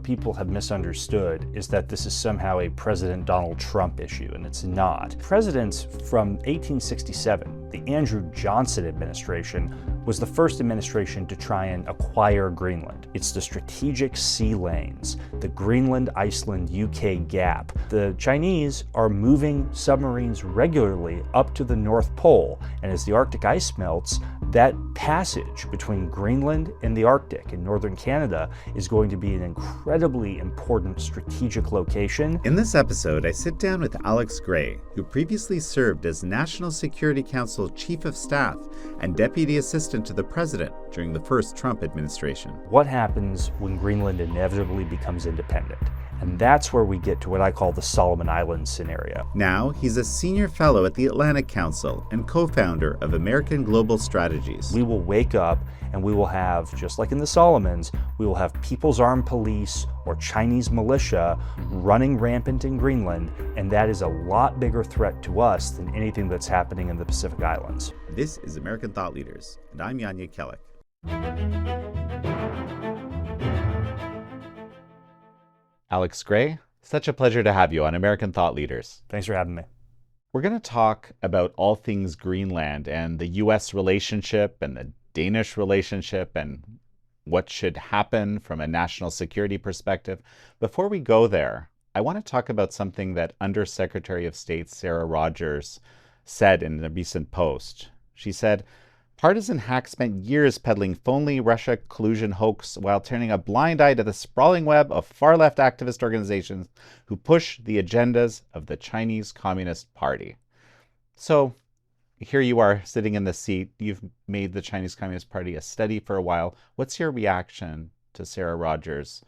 people have misunderstood is that this is somehow a President Donald Trump issue, and it's not. Presidents from 1867, the Andrew Johnson administration, was the first administration to try and acquire Greenland. It's the strategic sea lanes, the Greenland-Iceland-UK gap. The Chinese are moving submarines regularly up to the North Pole, and as the Arctic ice melts, that passage between Greenland and the Arctic in northern Canada is going to be an incredibly important strategic location. In this episode, I sit down with Alex Gray, who previously served as National Security Council Chief of Staff and Deputy Assistant to the President during the first Trump administration. What happens when Greenland inevitably becomes independent? And that's where we get to what I call the Solomon Islands scenario. Now, he's a senior fellow at the Atlantic Council and co-founder of American Global Strategies. We will wake up and we will have, just like in the Solomons, we will have People's Armed Police or Chinese militia running rampant in Greenland, and that is a lot bigger threat to us than anything that's happening in the Pacific Islands. This is American Thought Leaders, and I'm Yanya Kellick. Alex Gray, such a pleasure to have you on American Thought Leaders. Thanks for having me. We're going to talk about all things Greenland and the U.S. relationship and the Danish relationship and what should happen from a national security perspective. Before we go there, I want to talk about something that Undersecretary of State Sarah Rogers said in a recent post. She said, "Partisan hacks spent years peddling phony Russia collusion hoax while turning a blind eye to the sprawling web of far-left activist organizations who push the agendas of the Chinese Communist Party." So here you are sitting in the seat. You've made the Chinese Communist Party a study for a while. What's your reaction to Sarah Rogers'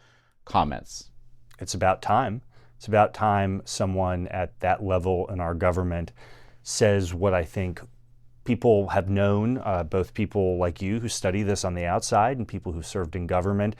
comments? It's about time. It's about time someone at that level in our government says what I think people have known, both people like you who study this on the outside and people who served in government,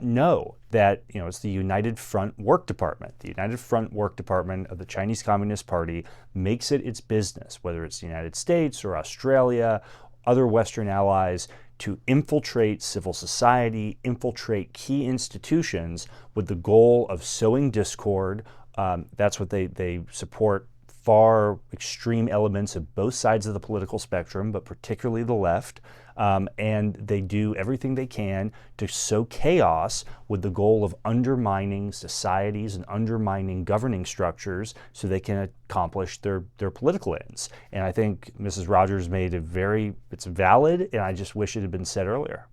know that it's the United Front Work Department. The United Front Work Department of the Chinese Communist Party makes it its business, whether it's the United States or Australia, other Western allies, to infiltrate civil society, infiltrate key institutions with the goal of sowing discord. That's what they support. Far extreme elements of both sides of the political spectrum, but particularly the left, and they do everything they can to sow chaos with the goal of undermining societies and undermining governing structures so they can accomplish their political ends. And I think Mrs. Rogers made it's valid, and I just wish it had been said earlier.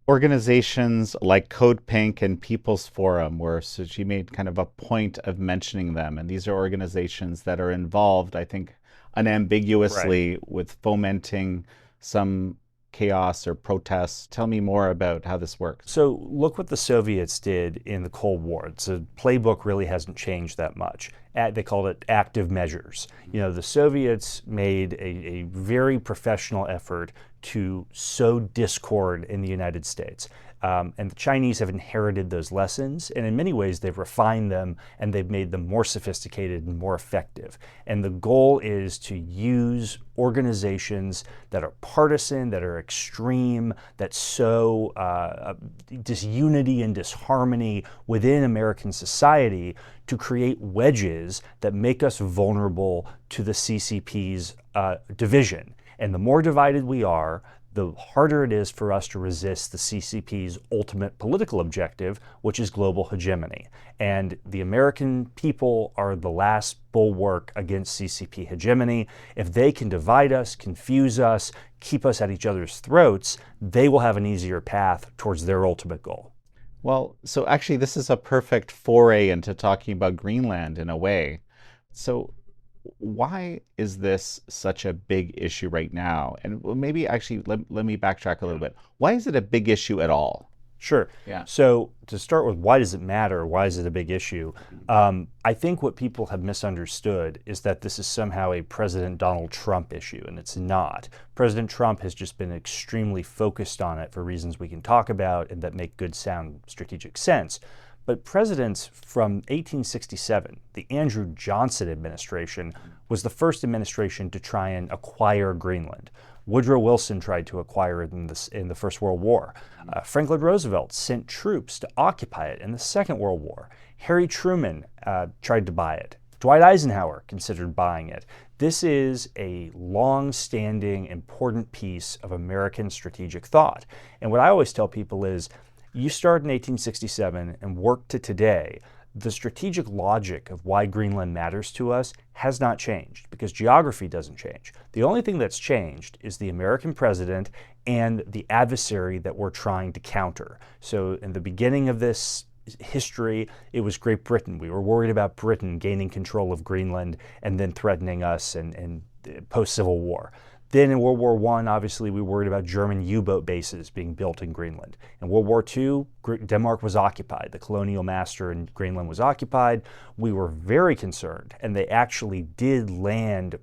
Organizations like Code Pink and People's Forum so she made kind of a point of mentioning them. And these are organizations that are involved, I think, unambiguously with fomenting some chaos or protests. Tell me more about how this works. So look what the Soviets did in the Cold War. The playbook really hasn't changed that much. They called it active measures. The Soviets made a very professional effort to sow discord in the United States. And the Chinese have inherited those lessons, and in many ways they've refined them and they've made them more sophisticated and more effective. And the goal is to use organizations that are partisan, that are extreme, that sow disunity and disharmony within American society to create wedges that make us vulnerable to the CCP's division. And the more divided we are, the harder it is for us to resist the CCP's ultimate political objective, which is global hegemony. And the American people are the last bulwark against CCP hegemony. If they can divide us, confuse us, keep us at each other's throats, they will have an easier path towards their ultimate goal. Well, so actually this is a perfect foray into talking about Greenland in a way. So why is this such a big issue right now? And maybe actually let me backtrack a little bit. Why is it a big issue at all? Sure. Yeah. So to start with, why does it matter? Why is it a big issue? I think what people have misunderstood is that this is somehow a President Donald Trump issue, and it's not. President Trump has just been extremely focused on it for reasons we can talk about and that make good, sound strategic sense. But presidents from 1867, the Andrew Johnson administration, was the first administration to try and acquire Greenland. Woodrow Wilson tried to acquire it in the First World War. Franklin Roosevelt sent troops to occupy it in the Second World War. Harry Truman tried to buy it. Dwight Eisenhower considered buying it. This is a long-standing, important piece of American strategic thought. And what I always tell people is, you start in 1867 and work to today, the strategic logic of why Greenland matters to us has not changed, because geography doesn't change. The only thing that's changed is the American president and the adversary that we're trying to counter. So in the beginning of this history, it was Great Britain. We were worried about Britain gaining control of Greenland and then threatening us and post-Civil War. Then in World War I, obviously, we worried about German U-boat bases being built in Greenland. In World War II, Denmark was occupied. The colonial master in Greenland was occupied. We were very concerned, and they actually did land,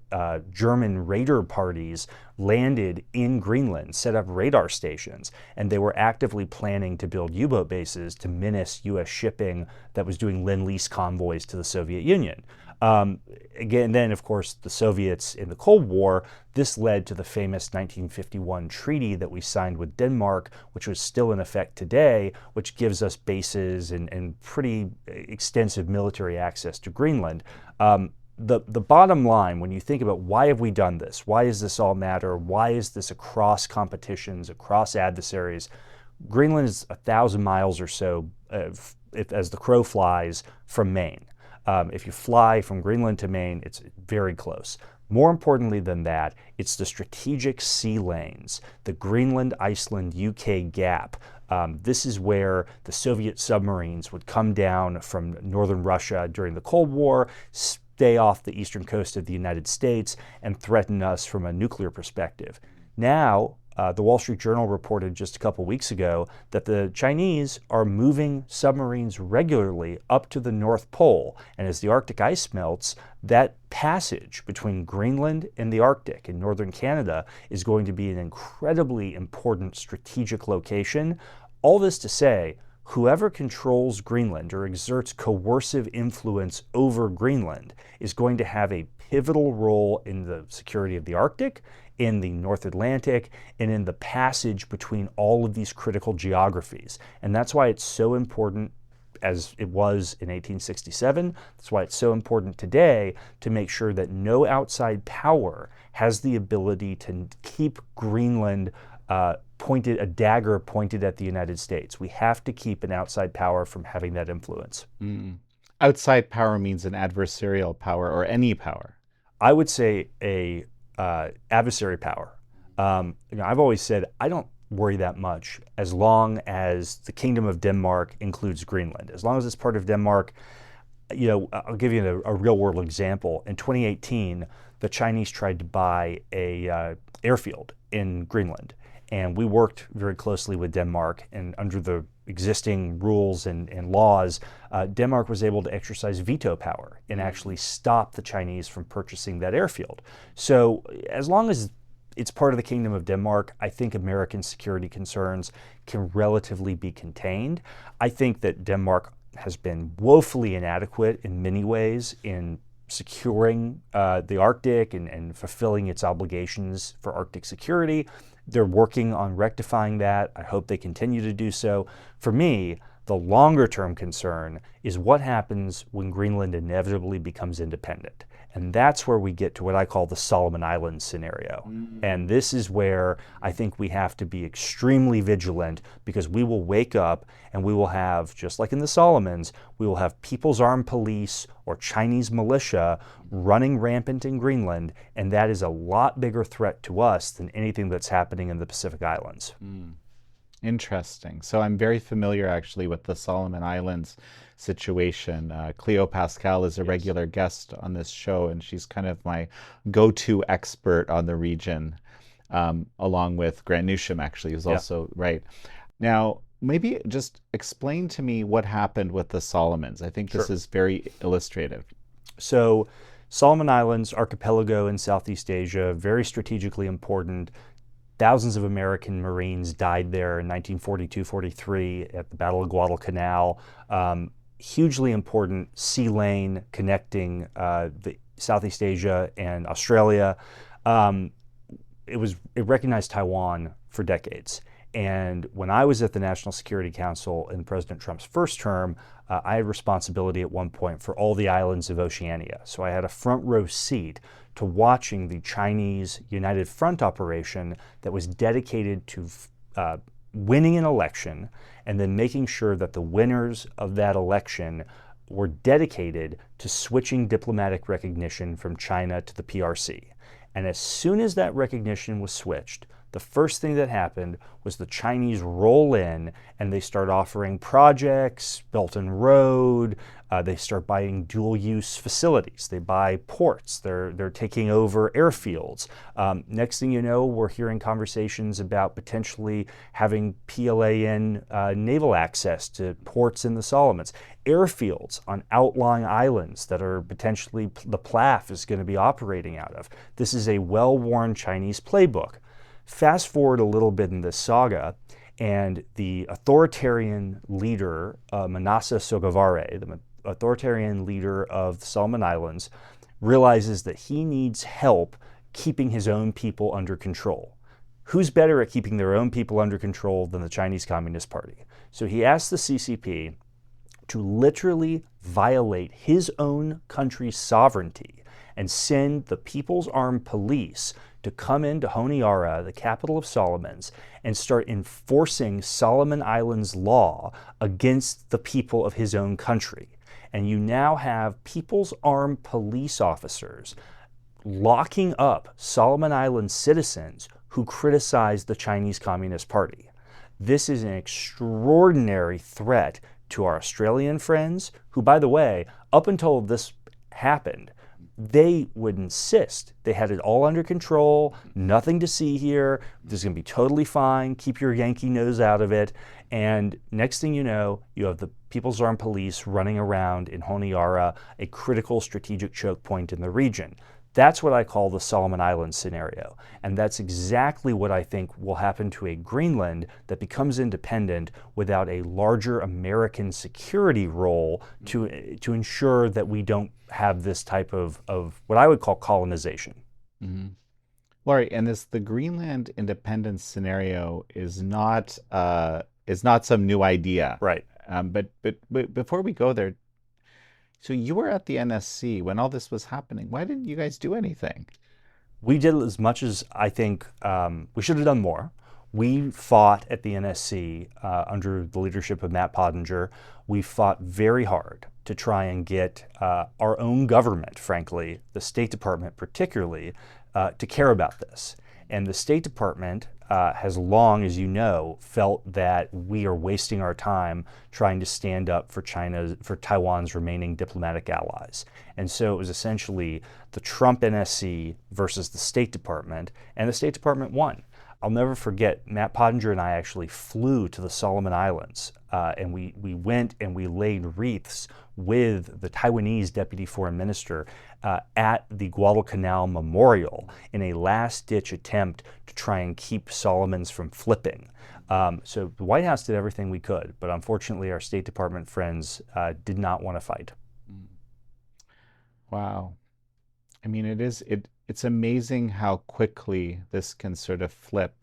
German raider parties landed in Greenland, set up radar stations, and they were actively planning to build U-boat bases to menace U.S. shipping that was doing Lend-Lease convoys to the Soviet Union. Again, then, of course, the Soviets in the Cold War, this led to the famous 1951 treaty that we signed with Denmark, which was still in effect today, which gives us bases and pretty extensive military access to Greenland. The bottom line, when you think about why have we done this, why does this all matter, why is this across competitions, across adversaries, Greenland is 1,000 miles or so, as the crow flies, from Maine. If you fly from Greenland to Maine, it's very close. More importantly than that, it's the strategic sea lanes, the Greenland-Iceland-UK gap. This is where the Soviet submarines would come down from northern Russia during the Cold War, stay off the eastern coast of the United States, and threaten us from a nuclear perspective. Now, the Wall Street Journal reported just a couple weeks ago that the Chinese are moving submarines regularly up to the North Pole. And as the Arctic ice melts, that passage between Greenland and the Arctic in northern Canada is going to be an incredibly important strategic location. All this to say, whoever controls Greenland or exerts coercive influence over Greenland is going to have a pivotal role in the security of the Arctic, in the North Atlantic, and in the passage between all of these critical geographies. And that's why it's so important, as it was in 1867. That's why it's so important today to make sure that no outside power has the ability to keep Greenland a dagger pointed at the United States. We have to keep an outside power from having that influence. Outside power means an adversarial power or any power. I would say a adversary power. I've always said I don't worry that much as long as the Kingdom of Denmark includes Greenland. As long as it's part of Denmark, I'll give you a real world example. In 2018, the Chinese tried to buy a airfield in Greenland. And we worked very closely with Denmark, and under the existing rules and laws, Denmark was able to exercise veto power and actually stop the Chinese from purchasing that airfield. So as long as it's part of the Kingdom of Denmark, I think American security concerns can relatively be contained. I think that Denmark has been woefully inadequate in many ways in securing the Arctic and fulfilling its obligations for Arctic security. They're working on rectifying that. I hope they continue to do so. For me, the longer term concern is what happens when Greenland inevitably becomes independent. And that's where we get to what I call the Solomon Islands scenario. And this is where I think we have to be extremely vigilant, because we will wake up and we will have, just like in the Solomons, we will have People's Armed Police or Chinese militia running rampant in Greenland, and that is a lot bigger threat to us than anything that's happening in the Pacific Islands. Interesting. So I'm very familiar actually with the Solomon Islands situation. Cleo Pascal is a regular guest on this show, and she's kind of my go-to expert on the region, along with Grant Newsham, actually, who's also right. Now, maybe just explain to me what happened with the Solomons. I think this is very illustrative. So Solomon Islands, archipelago in Southeast Asia, very strategically important. Thousands of American Marines died there in 1942-43 at the Battle of Guadalcanal. Hugely important sea lane connecting the Southeast Asia and Australia. it recognized Taiwan for decades. And when I was at the National Security Council in President Trump's first term, I had responsibility at one point for all the islands of Oceania. So I had a front row seat to watching the Chinese United Front operation that was dedicated to winning an election and then making sure that the winners of that election were dedicated to switching diplomatic recognition from China to the PRC. And as soon as that recognition was switched, the first thing that happened was the Chinese roll in and they start offering projects, Belt and Road, they start buying dual-use facilities. They buy ports. They're taking over airfields. Next thing you know, we're hearing conversations about potentially having PLAN naval access to ports in the Solomons. Airfields on outlying islands that are potentially the PLAF is going to be operating out of. This is a well-worn Chinese playbook. Fast forward a little bit in this saga, and the authoritarian leader, Manasseh Sogavare, the authoritarian leader of the Solomon Islands, realizes that he needs help keeping his own people under control. Who's better at keeping their own people under control than the Chinese Communist Party? So he asked the CCP to literally violate his own country's sovereignty and send the People's Armed Police to come into Honiara, the capital of Solomons, and start enforcing Solomon Islands law against the people of his own country. And you now have People's Armed Police officers locking up Solomon Island citizens who criticize the Chinese Communist Party. This is an extraordinary threat to our Australian friends, who, by the way, up until this happened, they would insist they had it all under control, nothing to see here, this is going to be totally fine, keep your Yankee nose out of it. And next thing you know, you have the People's Armed Police running around in Honiara, a critical strategic choke point in the region. That's what I call the Solomon Islands scenario. And that's exactly what I think will happen to a Greenland that becomes independent without a larger American security role to ensure that we don't have this type of what I would call colonization. Mm-hmm. Laurie, and the Greenland independence scenario is not some new idea. Right. But before we go there, so you were at the NSC when all this was happening. Why didn't you guys do anything? We did as much as I think we should have done more. We fought at the NSC under the leadership of Matt Pottinger. We fought very hard to try and get our own government, frankly, the State Department particularly, to care about this. And the State Department has long, as you know, felt that we are wasting our time trying to stand up for Taiwan's remaining diplomatic allies. And so it was essentially the Trump NSC versus the State Department, and the State Department won. I'll never forget, Matt Pottinger and I actually flew to the Solomon Islands, and we went and we laid wreaths with the Taiwanese Deputy Foreign Minister at the Guadalcanal Memorial in a last-ditch attempt to try and keep Solomons from flipping. So the White House did everything we could, but unfortunately our State Department friends did not want to fight. Wow. I mean, it's amazing how quickly this can sort of flip.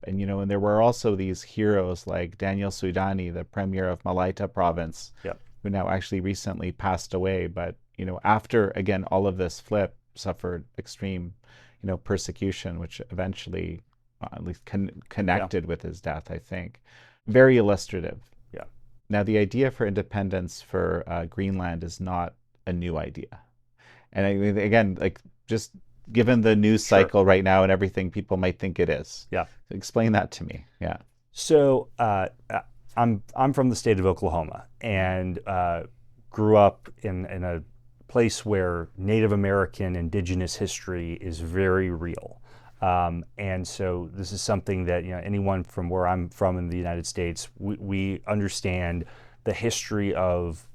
And, and there were also these heroes like Daniel Suidani, the premier of Malaita province, Yep. who now actually recently passed away. But, after, again, all of this flip, suffered extreme, persecution, which eventually at least connected with his death, I think. Very illustrative. Yeah. Now, the idea for independence for Greenland is not a new idea. And I mean, again, like just given the news cycle right now and everything, people might think it is. Yeah. Explain that to me. Yeah. So I'm from the state of Oklahoma and grew up in a place where Native American indigenous history is very real. And so this is something that anyone from where I'm from in the United States, we understand the history of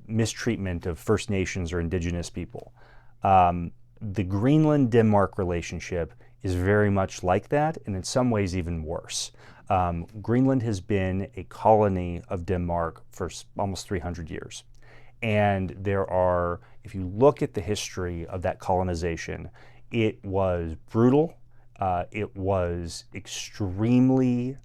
mistreatment of First Nations or indigenous people. The Greenland-Denmark relationship is very much like that, and in some ways even worse. Greenland has been a colony of Denmark for almost 300 years. And there are, if you look at the history of that colonization, it was brutal, It was extremely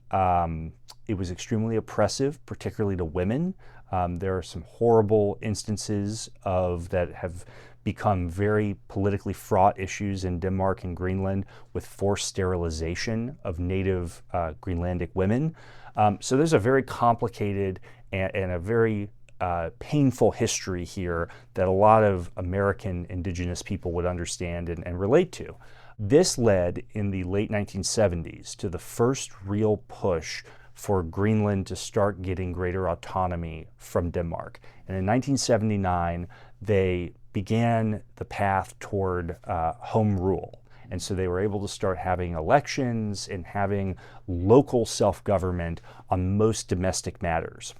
oppressive, particularly to women. There are some horrible instances of that have become very politically fraught issues in Denmark and Greenland with forced sterilization of native Greenlandic women. So there's a very complicated and a very painful history here that a lot of American indigenous people would understand and relate to. This led in the late 1970s to the first real push for Greenland to start getting greater autonomy from Denmark. And in 1979, they began the path toward home rule. And so they were able to start having elections and having local self-government on most domestic matters.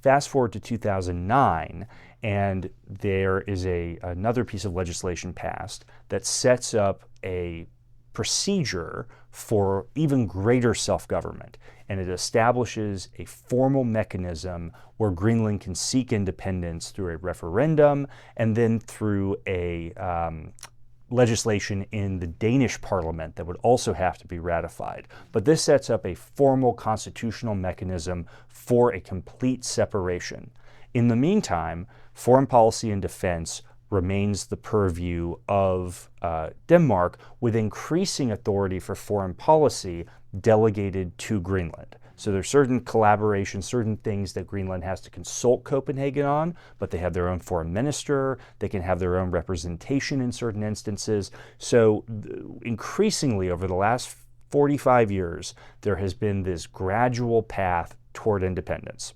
Fast forward to 2009, and there is another piece of legislation passed that sets up a procedure for even greater self-government. And it establishes a formal mechanism where Greenland can seek independence through a referendum and then through a legislation in the Danish parliament that would also have to be ratified. But this sets up a formal constitutional mechanism for a complete separation. In the meantime, foreign policy and defense remains the purview of Denmark, with increasing authority for foreign policy delegated to Greenland. So there's certain collaboration, certain things that Greenland has to consult Copenhagen on, but they have their own foreign minister, they can have their own representation in certain instances. So increasingly over the last 45 years, there has been this gradual path toward independence.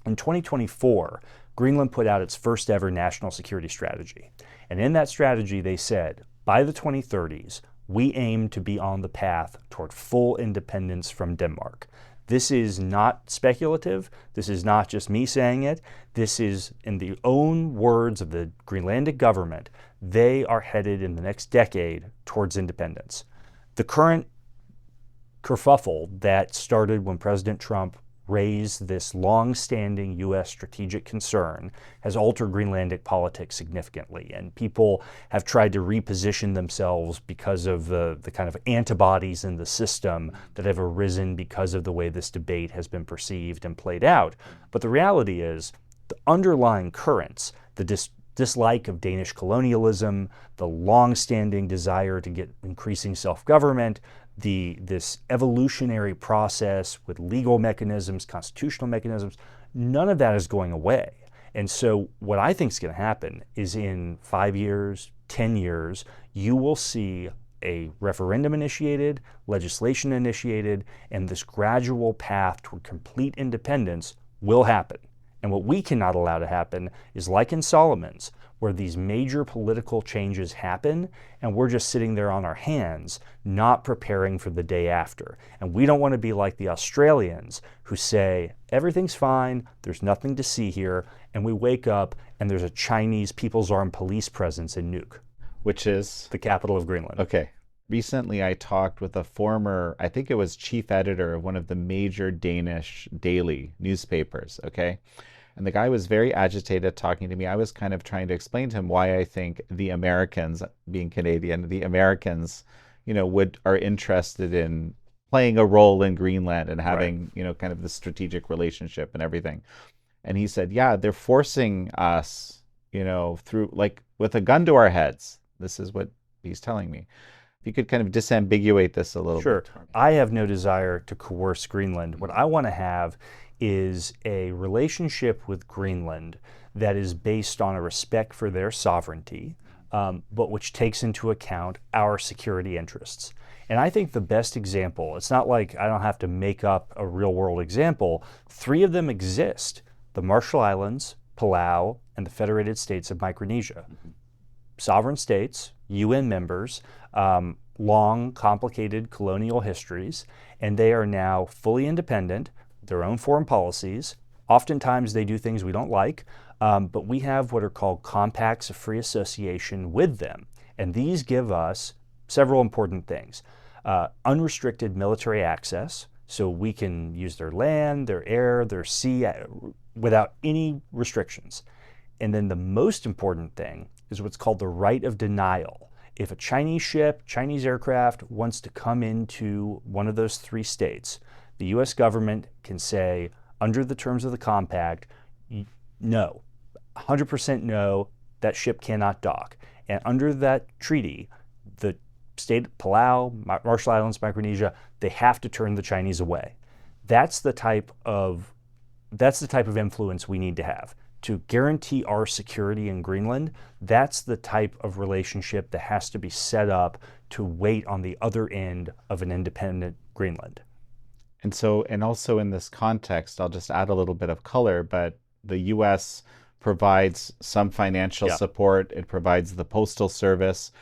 In 2024, Greenland put out its first ever national security strategy. And in that strategy, they said, by the 2030s, we aim to be on the path toward full independence from Denmark. This is not speculative. This is not just me saying it. This is in the own words of the Greenlandic government. They are headed in the next decade towards independence. The current kerfuffle that started when President Trump raised this long-standing U.S. strategic concern has altered Greenlandic politics significantly, and people have tried to reposition themselves because of the kind of antibodies in the system that have arisen because of the way this debate has been perceived and played out. But the reality is, the underlying currents, the dislike of Danish colonialism, the long-standing desire to get increasing self-government, this evolutionary process with legal mechanisms, constitutional mechanisms, none of that is going away. And so what I think is going to happen is in 5 years, 10 years, you will see a referendum initiated, legislation initiated, and this gradual path toward complete independence will happen. And what we cannot allow to happen is like in Solomon's, where these major political changes happen and we're just sitting there on our hands, not preparing for the day after. And we don't want to be like the Australians who say, everything's fine, there's nothing to see here, and we wake up and there's a Chinese People's Armed Police presence in Nuuk. Which is? The capital of Greenland. Okay. Recently, I talked with a former, I think it was chief editor of one of the major Danish daily newspapers, okay? And the guy was very agitated talking to me. I was kind of trying to explain to him why I think the Americans, being Canadian, the Americans, are interested in playing a role in Greenland and having, right, kind of the strategic relationship and everything. And he said, yeah, they're forcing us, through, like, with a gun to our heads. This is what he's telling me. If you could kind of disambiguate this a little bit. Sure. I have no desire to coerce Greenland. What I want to have is a relationship with Greenland that is based on a respect for their sovereignty, but which takes into account our security interests. And I think the best example, it's not like I don't have to make up a real world example, 3 of them exist: the Marshall Islands, Palau, and the Federated States of Micronesia. Sovereign states, UN members, long, complicated colonial histories, and they are now fully independent, their own foreign policies. Oftentimes they do things we don't like, but we have what are called compacts of free association with them. And these give us several important things. Unrestricted military access, so we can use their land, their air, their sea without any restrictions. And then the most important thing is what's called the right of denial. If a Chinese ship, Chinese aircraft wants to come into one of those 3 states, the U.S. government can say, under the terms of the compact, no, 100% no, that ship cannot dock. And under that treaty, the state of Palau, Marshall Islands, Micronesia, they have to turn the Chinese away. That's the type of influence we need to have. To guarantee our security in Greenland, that's the type of relationship that has to be set up to wait on the other end of an independent Greenland. And so, and also in this context, I'll just add a little bit of color, but the U.S. provides some financial support. It provides the postal service.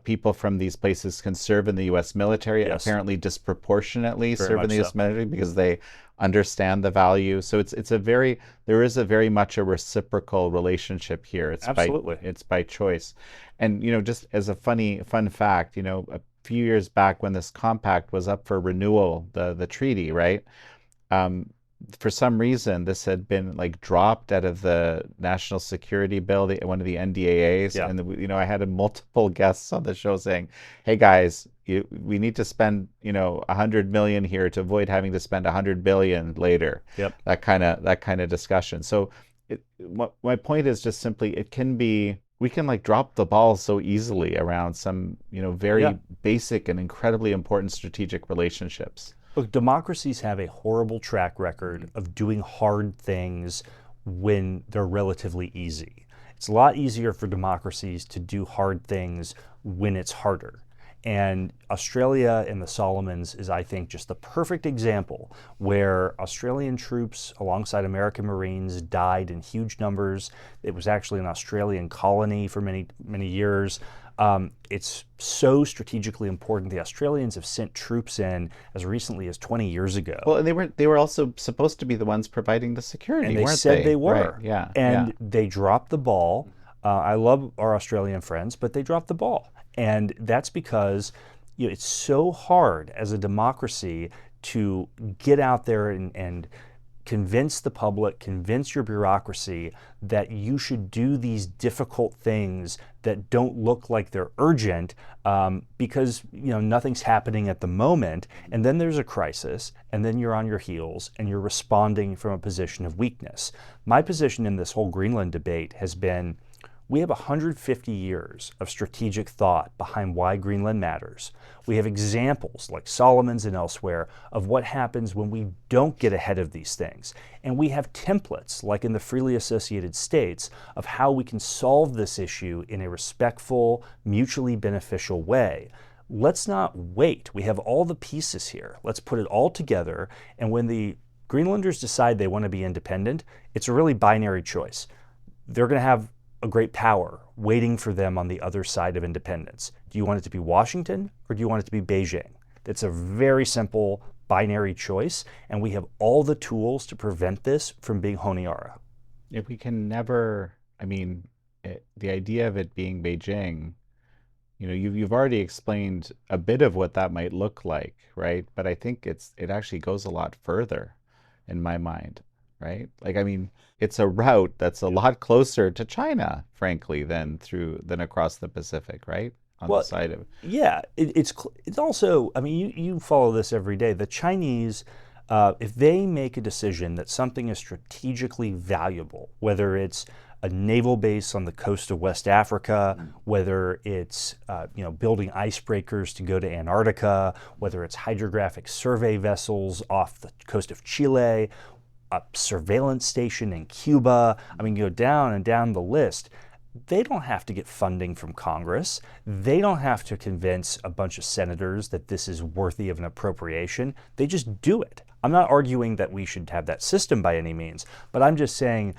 People from these places can serve in the U.S. military, apparently disproportionately serve in the U.S. military because they understand the value. So there is a very much a reciprocal relationship here. Absolutely. It's by choice. And, just as a fun fact, a few years back when this compact was up for renewal, the treaty, right? For some reason, this had been dropped out of the national security bill, one of the NDAAs. Yeah. And, I had multiple guests on the show saying, hey guys, we need to spend, $100 million here to avoid having to spend $100 billion later. Yep. That kind of discussion. So my point is just simply, we can drop the ball so easily around some, very basic and incredibly important strategic relationships. Look, democracies have a horrible track record of doing hard things when they're relatively easy. It's a lot easier for democracies to do hard things when it's harder. And Australia and the Solomons is, I think, just the perfect example where Australian troops alongside American Marines died in huge numbers. It was actually an Australian colony for many, many years. It's so strategically important. The Australians have sent troops in as recently as 20 years ago. Well, and they were also supposed to be the ones providing the security, and they weren't said they were. Right. Yeah. And they dropped the ball. I love our Australian friends, but they dropped the ball. And that's because it's so hard as a democracy to get out there and convince the public, convince your bureaucracy that you should do these difficult things that don't look like they're urgent because nothing's happening at the moment, and then there's a crisis, and then you're on your heels and you're responding from a position of weakness. My position in this whole Greenland debate has been, we have 150 years of strategic thought behind why Greenland matters. We have examples like Solomon's and elsewhere of what happens when we don't get ahead of these things. And we have templates, like in the freely associated states, of how we can solve this issue in a respectful, mutually beneficial way. Let's not wait. We have all the pieces here. Let's put it all together. And when the Greenlanders decide they want to be independent, it's a really binary choice. They're going to have a great power waiting for them on the other side of independence. Do you want it to be Washington or do you want it to be Beijing? It's a very simple binary choice, and we have all the tools to prevent this from being Honiara. If we can never, the idea of it being Beijing, you've already explained a bit of what that might look like, right? But I think it actually goes a lot further in my mind. Right? It's a route that's a lot closer to China, frankly, than across the Pacific, right? On the side of yeah, it's also. You follow this every day. The Chinese, if they make a decision that something is strategically valuable, whether it's a naval base on the coast of West Africa, whether it's building icebreakers to go to Antarctica, whether it's hydrographic survey vessels off the coast of Chile, a surveillance station in Cuba, go down and down the list. They don't have to get funding from Congress. They don't have to convince a bunch of senators that this is worthy of an appropriation. They just do it. I'm not arguing that we should have that system by any means, but I'm just saying,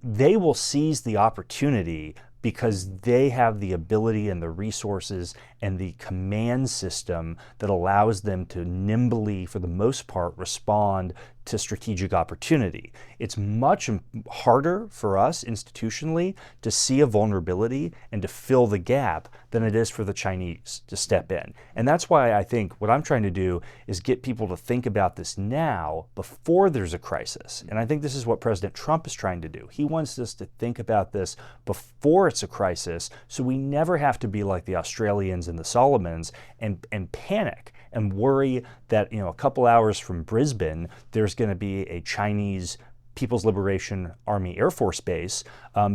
they will seize the opportunity because they have the ability and the resources and the command system that allows them to nimbly, for the most part, respond to strategic opportunity. It's much harder for us institutionally to see a vulnerability and to fill the gap than it is for the Chinese to step in. And that's why I think what I'm trying to do is get people to think about this now before there's a crisis. And I think this is what President Trump is trying to do. He wants us to think about this before it's a crisis, so we never have to be like the Australians and the Solomons and panic and worry that, a couple hours from Brisbane, there's going to be a Chinese People's Liberation Army Air Force base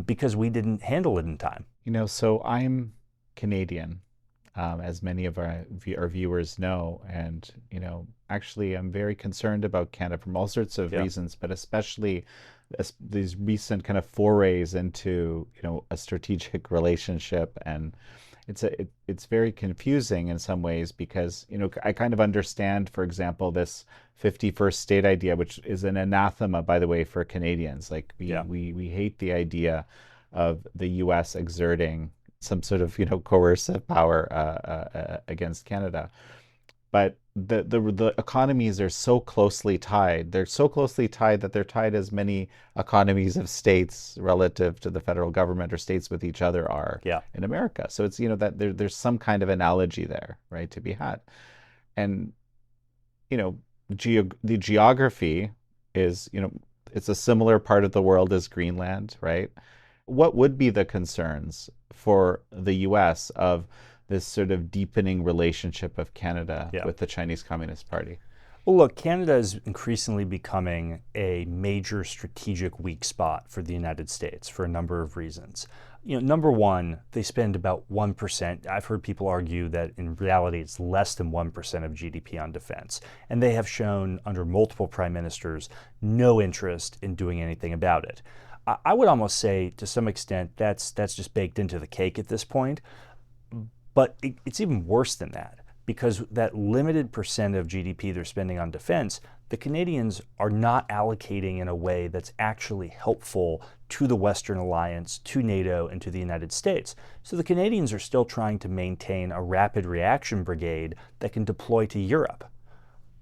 because we didn't handle it in time. So I'm Canadian, as many of our viewers know, and actually I'm very concerned about Canada from all sorts of reasons, but especially these recent kind of forays into a strategic relationship. And it's very confusing in some ways because I kind of understand, for example, this 51st state idea, which is an anathema, by the way, for Canadians. Like we hate the idea of the U.S. exerting some sort of coercive power against Canada. But the economies are so closely tied. They're so closely tied that they're tied as many economies of states relative to the federal government or states with each other are in America. So it's that there's some kind of analogy there, right, to be had. And the geography is it's a similar part of the world as Greenland, right? What would be the concerns for the U.S. of this sort of deepening relationship of Canada with the Chinese Communist Party? Well, look, Canada is increasingly becoming a major strategic weak spot for the United States for a number of reasons. Number one, they spend about 1%. I've heard people argue that in reality it's less than 1% of GDP on defense. And they have shown under multiple prime ministers no interest in doing anything about it. I would almost say to some extent that's just baked into the cake at this point. But it's even worse than that, because that limited percent of GDP they're spending on defense, the Canadians are not allocating in a way that's actually helpful to the Western Alliance, to NATO, and to the United States. So the Canadians are still trying to maintain a rapid reaction brigade that can deploy to Europe.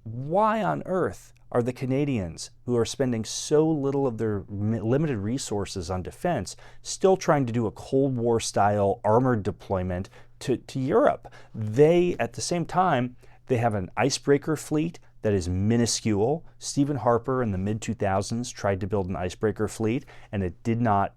Why on earth are the Canadians, who are spending so little of their limited resources on defense, still trying to do a Cold War-style armored deployment to Europe? They, at the same time, they have an icebreaker fleet that is minuscule. Stephen Harper in the mid-2000s tried to build an icebreaker fleet, and it did not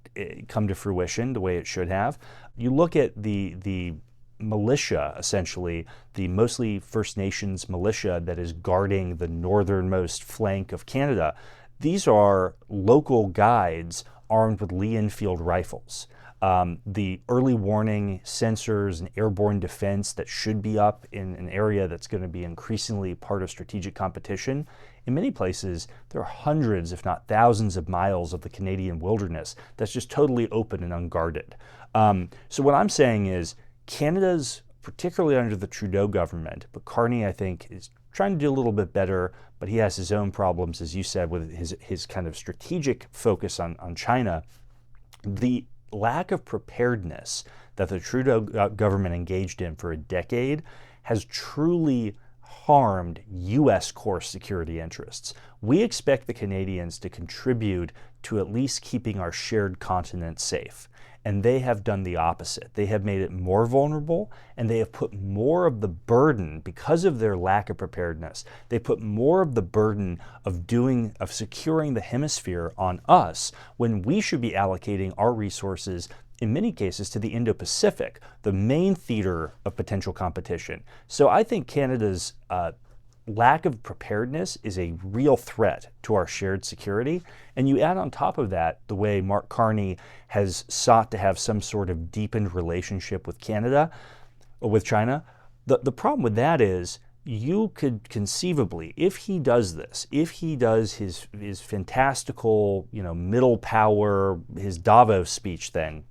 come to fruition the way it should have. You look at the militia, essentially, the mostly First Nations militia that is guarding the northernmost flank of Canada. These are local guides armed with Lee Enfield rifles. The early warning sensors and airborne defense that should be up in an area that's going to be increasingly part of strategic competition. In many places, there are hundreds, if not thousands of miles of the Canadian wilderness that's just totally open and unguarded. So what I'm saying is, Canada's, particularly under the Trudeau government, but Carney, I think, is trying to do a little bit better, but he has his own problems, as you said, with his kind of strategic focus on China. The lack of preparedness that the Trudeau government engaged in for a decade has truly harmed U.S. core security interests. We expect the Canadians to contribute to at least keeping our shared continent safe. And they have done the opposite. They have made it more vulnerable, and they have put more of the burden, because of their lack of preparedness, they put more of the burden of securing the hemisphere on us, when we should be allocating our resources, in many cases, to the Indo-Pacific, the main theater of potential competition. So I think Canada's lack of preparedness is a real threat to our shared security. And you add on top of that the way Mark Carney has sought to have some sort of deepened relationship with Canada, or with China. The problem with that is, you could conceivably, if he does this, if he does his fantastical, middle power, his Davos speech thing,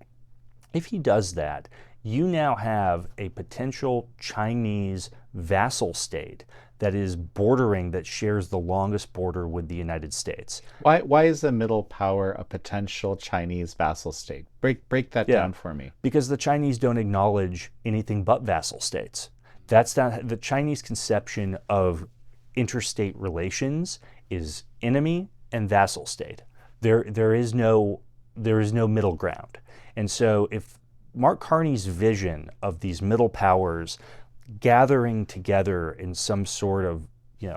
if he does that, you now have a potential Chinese vassal state that shares the longest border with the United States. Why is the middle power a potential Chinese vassal state? Break that down for me. Because the Chinese don't acknowledge anything but vassal states. That's not the Chinese conception of interstate relations is enemy and vassal state. There is no middle ground. And so if Mark Carney's vision of these middle powers gathering together in some sort of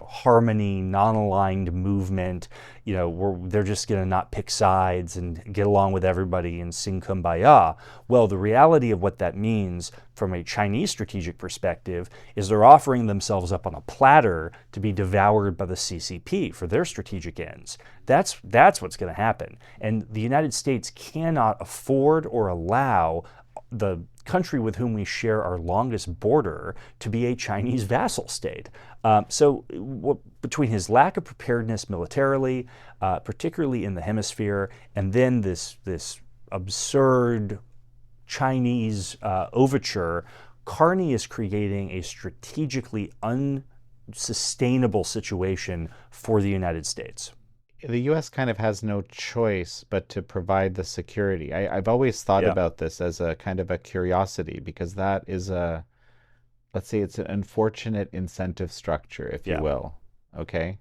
harmony, non-aligned movement, where they're just going to not pick sides and get along with everybody and sing kumbaya. Well, the reality of what that means from a Chinese strategic perspective is they're offering themselves up on a platter to be devoured by the CCP for their strategic ends. That's what's going to happen. And the United States cannot afford or allow the country with whom we share our longest border to be a Chinese vassal state. So between his lack of preparedness militarily, particularly in the hemisphere, and then this absurd Chinese overture, Carney is creating a strategically unsustainable situation for the United States. The U.S. kind of has no choice but to provide the security. I've always thought about this as a kind of a curiosity, because that is let's say it's an unfortunate incentive structure, if you will. Okay.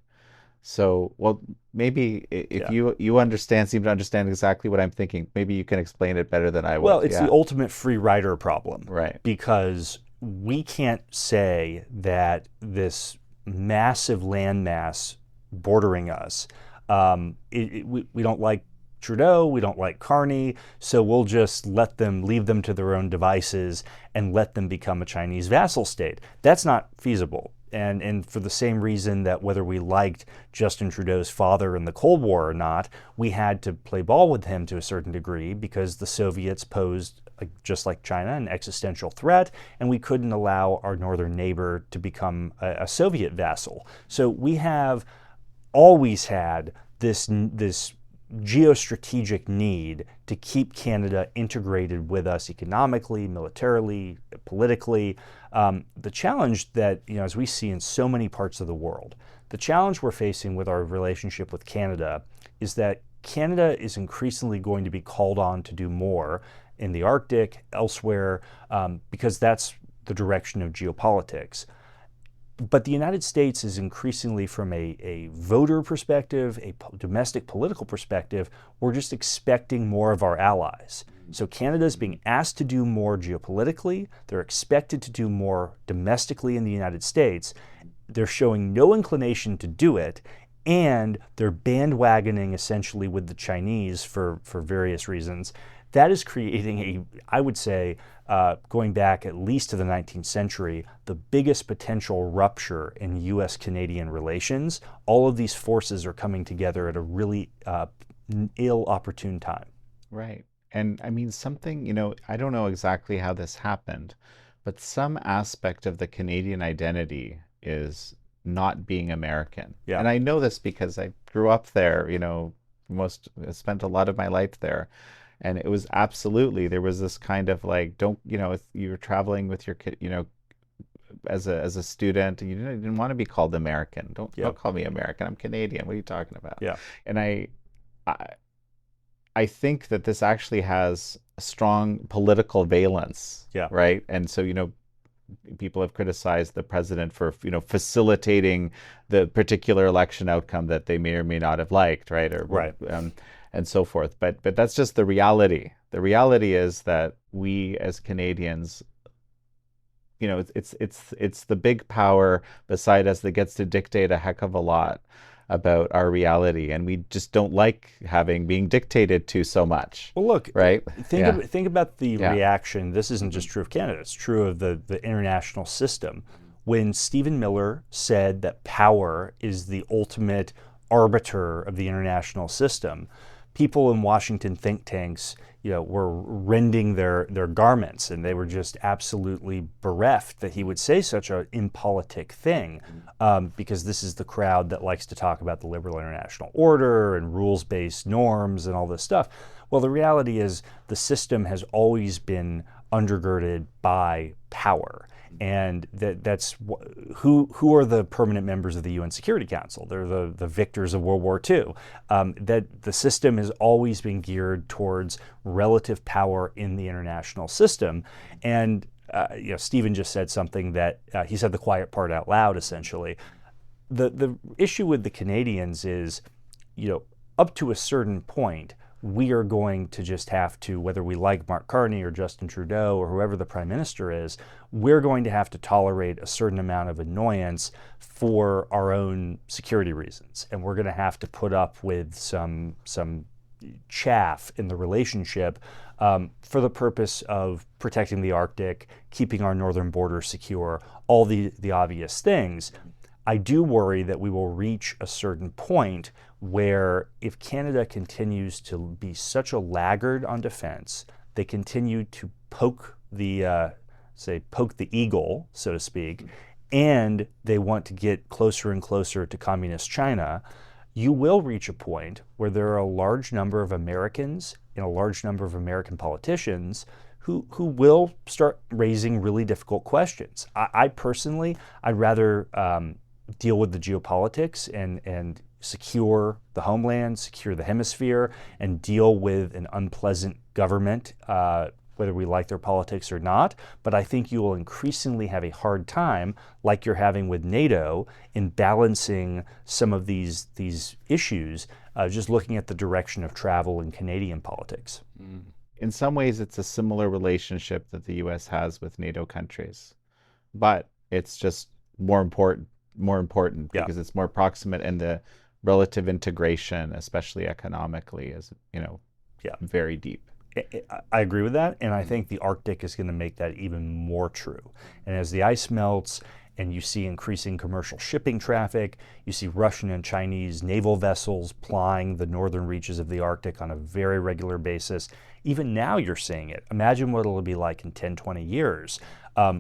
So, well, maybe if you seem to understand exactly what I'm thinking, maybe you can explain it better than I will. Well, it's the ultimate free rider problem. Right. Because we can't say that this massive landmass bordering us, we don't like Trudeau, we don't like Carney, so we'll just leave them to their own devices and let them become a Chinese vassal state. That's not feasible. And for the same reason that whether we liked Justin Trudeau's father in the Cold War or not, we had to play ball with him to a certain degree because the Soviets posed, just like China, an existential threat, and we couldn't allow our northern neighbor to become a Soviet vassal. So we have always had this geostrategic need to keep Canada integrated with us economically, militarily, politically. The challenge that, as we see in so many parts of the world, the challenge we're facing with our relationship with Canada is that Canada is increasingly going to be called on to do more in the Arctic, elsewhere, because that's the direction of geopolitics. But the United States is increasingly, from a voter perspective, a domestic political perspective, we're just expecting more of our allies. So Canada is being asked to do more geopolitically. They're expected to do more domestically in the United States. They're showing no inclination to do it, and they're bandwagoning essentially with the Chinese for various reasons. That is creating I would say, going back at least to the 19th century, the biggest potential rupture in U.S.-Canadian relations. All of these forces are coming together at a really ill-opportune time. Right. And I mean, something, I don't know exactly how this happened, but some aspect of the Canadian identity is not being American. Yeah. And I know this because I grew up there, spent a lot of my life there. And it was absolutely, there was this kind of like, if you were traveling with your kid, as a student, and you didn't want to be called American. Don't call me American. I'm Canadian. What are you talking about? Yeah. And I think that this actually has a strong political valence. Yeah. Right. And so, people have criticized the president for, facilitating the particular election outcome that they may or may not have liked. Right. And so forth. But that's just the reality. The reality is that we as Canadians, it's the big power beside us that gets to dictate a heck of a lot about our reality, and we just don't like being dictated to so much. Well, look, right? Think about the reaction. This isn't just true of Canada. It's true of the international system. When Stephen Miller said that power is the ultimate arbiter of the international system, people in Washington think tanks, were rending their garments, and they were just absolutely bereft that he would say such an impolitic thing, because this is the crowd that likes to talk about the liberal international order and rules-based norms and all this stuff. Well, the reality is the system has always been undergirded by power. And that's who are the permanent members of the UN Security Council. They're the victors of World War II. That the system has always been geared towards relative power in the international system. And Stephen just said something that he said the quiet part out loud, essentially. the issue with the Canadians is, up to a certain point, we are going to just have to, whether we like Mark Carney or Justin Trudeau or whoever the prime minister is, we're going to have to tolerate a certain amount of annoyance for our own security reasons. And we're going to have to put up with some chaff in the relationship for the purpose of protecting the Arctic, keeping our northern border secure, all the obvious things. I do worry that we will reach a certain point where if Canada continues to be such a laggard on defense, they continue to poke the eagle, so to speak, and they want to get closer and closer to communist China, you will reach a point where there are a large number of Americans and a large number of American politicians who will start raising really difficult questions. I personally, I'd rather deal with the geopolitics and secure the homeland, secure the hemisphere, and deal with an unpleasant government, whether we like their politics or not. But I think you will increasingly have a hard time, like you're having with NATO, in balancing some of these issues, just looking at the direction of travel in Canadian politics. In some ways, it's a similar relationship that the U.S. has with NATO countries, but it's just more important because it's more proximate, and the relative integration, especially economically, is very deep. I agree with that, and I think the Arctic is going to make that even more true. And as the ice melts and you see increasing commercial shipping traffic, you see Russian and Chinese naval vessels plying the northern reaches of the Arctic on a very regular basis. Even now you're seeing it. Imagine what it'll be like in 10, 20 years.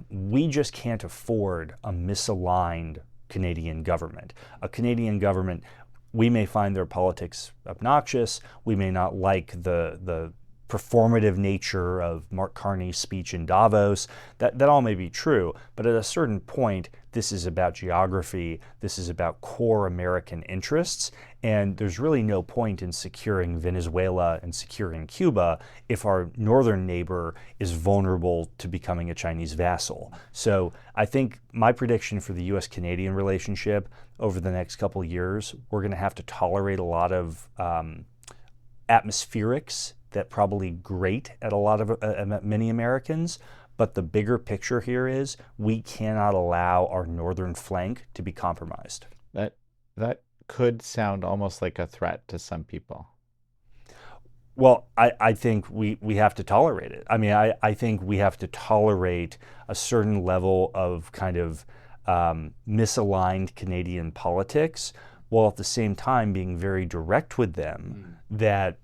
We just can't afford a misaligned Canadian government. A Canadian government, we may find their politics obnoxious, we may not like the performative nature of Mark Carney's speech in Davos. That all may be true, but at a certain point, this is about geography, this is about core American interests, and there's really no point in securing Venezuela and securing Cuba if our northern neighbor is vulnerable to becoming a Chinese vassal. So I think my prediction for the U.S.-Canadian relationship over the next couple of years, we're going to have to tolerate a lot of atmospherics that probably grate at many Americans, but the bigger picture here is we cannot allow our northern flank to be compromised. That could sound almost like a threat to some people. Well, I think we have to tolerate it. I mean, I think we have to tolerate a certain level of kind of misaligned Canadian politics, while at the same time being very direct with them that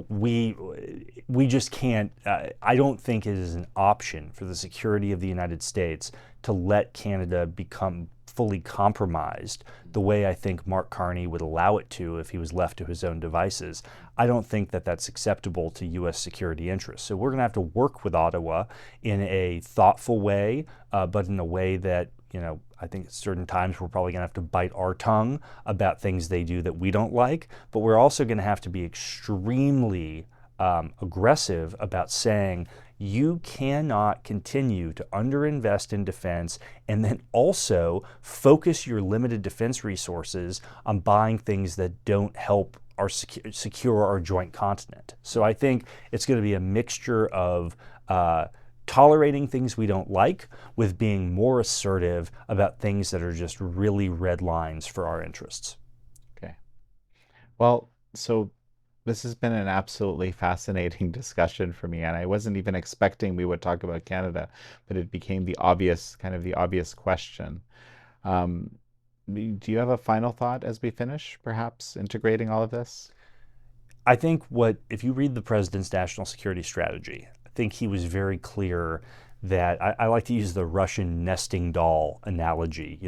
we just can't, I don't think it is an option for the security of the United States to let Canada become fully compromised the way I think Mark Carney would allow it to if he was left to his own devices. I don't think that that's acceptable to U.S. security interests. So we're going to have to work with Ottawa in a thoughtful way, but in a way that, I think at certain times we're probably going to have to bite our tongue about things they do that we don't like, but we're also going to have to be extremely aggressive about saying you cannot continue to underinvest in defense and then also focus your limited defense resources on buying things that don't help our secure our joint continent. So I think it's going to be a mixture of tolerating things we don't like with being more assertive about things that are just really red lines for our interests. Okay. Well, so this has been an absolutely fascinating discussion for me, and I wasn't even expecting we would talk about Canada, but it became the obvious question. Do you have a final thought as we finish, perhaps integrating all of this? I think if you read the president's national security strategy, I think he was very clear that I like to use the Russian nesting doll analogy,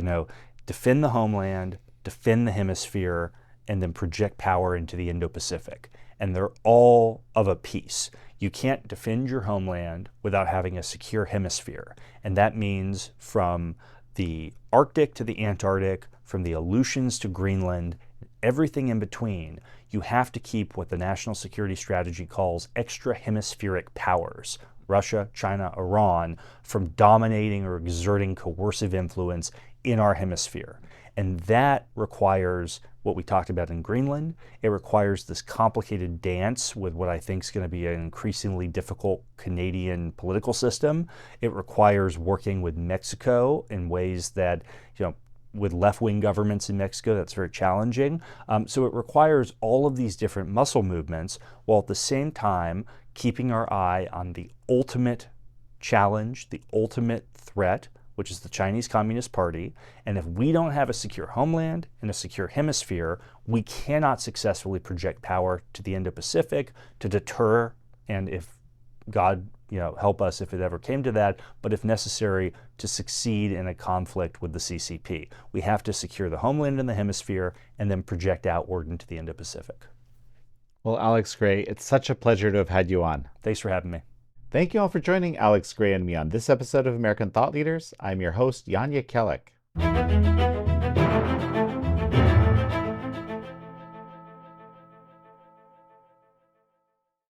defend the homeland, defend the hemisphere, and then project power into the Indo-Pacific. And they're all of a piece. You can't defend your homeland without having a secure hemisphere. And that means from the Arctic to the Antarctic, from the Aleutians to Greenland, everything in between, you have to keep what the national security strategy calls extra hemispheric powers, Russia, China, Iran, from dominating or exerting coercive influence in our hemisphere. And that requires what we talked about in Greenland. It requires this complicated dance with what I think is going to be an increasingly difficult Canadian political system. It requires working with Mexico in ways that, with left-wing governments in Mexico, that's very challenging. So it requires all of these different muscle movements, while at the same time keeping our eye on the ultimate challenge, the ultimate threat, which is the Chinese Communist Party. And if we don't have a secure homeland and a secure hemisphere, we cannot successfully project power to the Indo-Pacific to deter, and if God help us if it ever came to that, but if necessary, to succeed in a conflict with the CCP. We have to secure the homeland and the hemisphere and then project outward into the Indo-Pacific. Well, Alex Gray, it's such a pleasure to have had you on. Thanks for having me. Thank you all for joining Alex Gray and me on this episode of American Thought Leaders. I'm your host, Jan Jekielek.